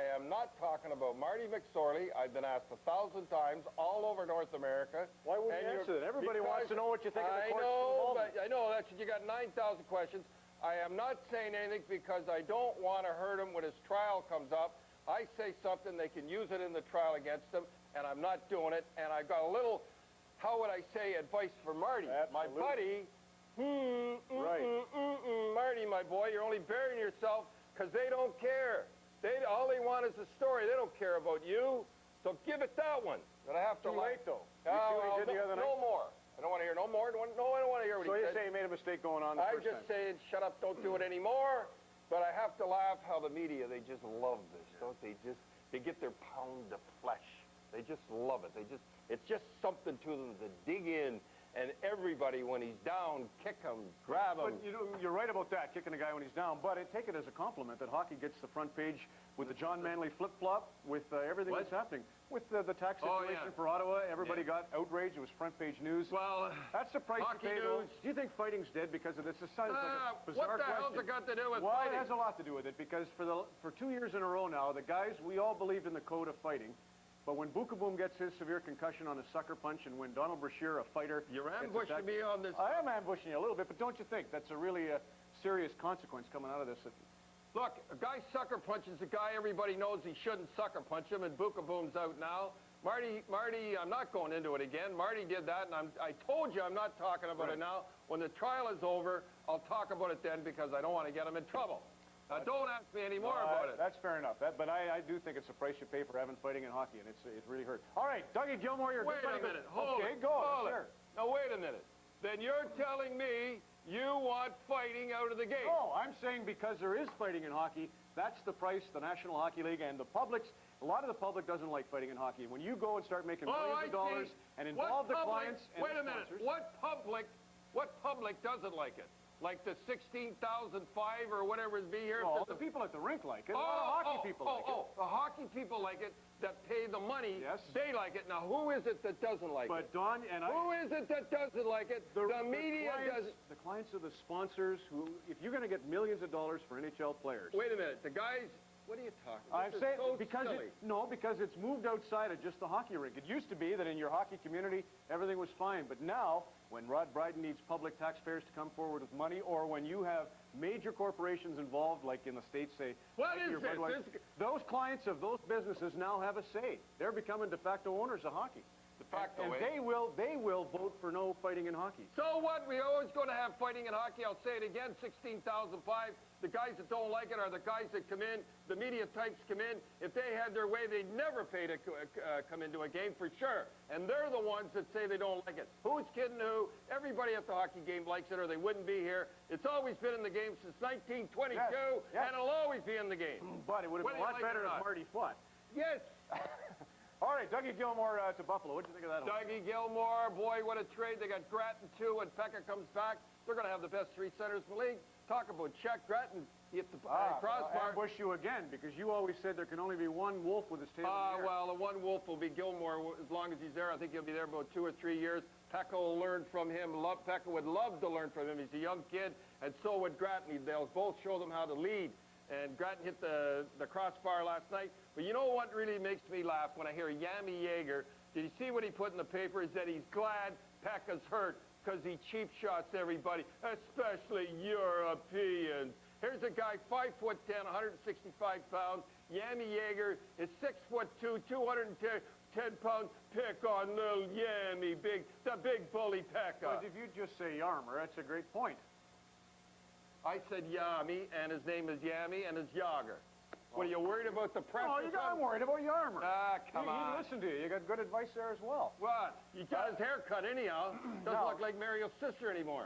I am not talking about Marty McSorley. I've been asked 1,000 times all over North America. Why wouldn't you answer that? Everybody wants to know what you think of the court's involvement. I know, that's you got 9,000 questions. I am not saying anything because I don't want to hurt him when his trial comes up. I say something, they can use it in the trial against him, and I'm not doing it. And I've got a little, how would I say, advice for Marty. Absolutely. My buddy, Marty, my boy, you're only burying yourself because they don't care. All they want is the story. They don't care about you. So give it that one. But I have to Too late, though. You see what he did the other night? No more. I don't want to hear no more. I don't want to hear what he said. So you say he made a mistake going on the first time? I'm just saying, shut up, don't do it anymore. But I have to laugh how the media, they just love this, don't they? They get their pound of flesh. They just love it. It's just something to them to dig in. And everybody, when he's down, kick him, grab him. But you're right about that, kicking a guy when he's down. But take it as a compliment that hockey gets the front page with the John Manley flip-flop, with everything that's happening. With the tax situation for Ottawa, everybody got outraged. It was front-page news. Well, that's the price to pay, though. Do you think fighting's dead because of this? It sounds like a bizarre question. What the hell's it got to do with fighting? Well, it has a lot to do with it because for 2 years in a row now, the guys, we all believed in the code of fighting. But when Bukaboom gets his severe concussion on a sucker punch, and when Donald Brashear, a fighter... You're ambushing me on this... I am ambushing you a little bit, but don't you think that's a really serious consequence coming out of this? Look, a guy sucker punches a guy everybody knows he shouldn't sucker punch him, and Bukaboom's out now. Marty, I'm not going into it again. Marty did that, and I told you I'm not talking about it now. When the trial is over, I'll talk about it then because I don't want to get him in trouble. Now, don't ask me any more about it. That's fair enough. But I do think it's a price you pay for having fighting in hockey, and it really hurt. All right, Dougie Gilmour, you're Wait a minute. Hold it. Now, wait a minute. Then you're telling me you want fighting out of the game. No, I'm saying because there is fighting in hockey, that's the price the National Hockey League and a lot of the public doesn't like fighting in hockey. When you go and start making millions of dollars and involve the clients and wait a minute. What public doesn't like it? Like the 16,005 or whatever it be here? No, the people at the rink like it. A lot of hockey people like it. The hockey people like it that pay the money. Yes. They like it. Now, who is it that doesn't like it? But Don and Who is it that doesn't like it? The media doesn't. The clients are the sponsors who, if you're going to get millions of dollars for NHL players. Wait a minute. The guys... What are you talking about? I'm saying because it's moved outside of just the hockey rink. It used to be that in your hockey community, everything was fine. But now, when Rod Brydon needs public taxpayers to come forward with money, or when you have major corporations involved, like in the States, say, those clients of those businesses now have a say. They're becoming de facto owners of hockey. And they will vote for no fighting in hockey. So what? We're always going to have fighting in hockey. I'll say it again, 16,005. The guys that don't like it are the guys that come in. The media types come in. If they had their way, they'd never pay to come into a game for sure. And they're the ones that say they don't like it. Who's kidding who? Everybody at the hockey game likes it or they wouldn't be here. It's always been in the game since 1922, and it'll always be in the game. But it would have been a lot better if Marty fought. Yes. All right, Dougie Gilmour to Buffalo. What do you think of that? Dougie Gilmour, boy, what a trade. They got Gratton, too. When Pekka comes back, they're going to have the best three centers in the league. Talk about check. Gratton hit the crossbar. I'll ambush you again, because you always said there can only be one wolf with his tail in the air. Well, the one wolf will be Gilmour as long as he's there. I think he'll be there about 2 or 3 years. Pekka will learn from him. Pekka would love to learn from him. He's a young kid, and so would Gratton. They'll both show them how to lead. And Gratton hit the crossbar last night. But you know what really makes me laugh when I hear Yami Yeager? Did you see what he put in the paper? He said he's glad Pekka's hurt because he cheap shots everybody, especially Europeans. Here's a guy, 5'10", 165 pounds. Yami Yeager is 6'2", 210 pounds. Pick on little Yami, the big bully Pekka. But if you just say Yarmer, that's a great point. I said Yami, and his name is Yami, and it's Yager. What, are you worried about the press? Oh, I'm worried about Yarmer. Ah, come on. He listened to you. You got good advice there as well. What? You got his hair cut anyhow. Doesn't look like Mario's sister anymore.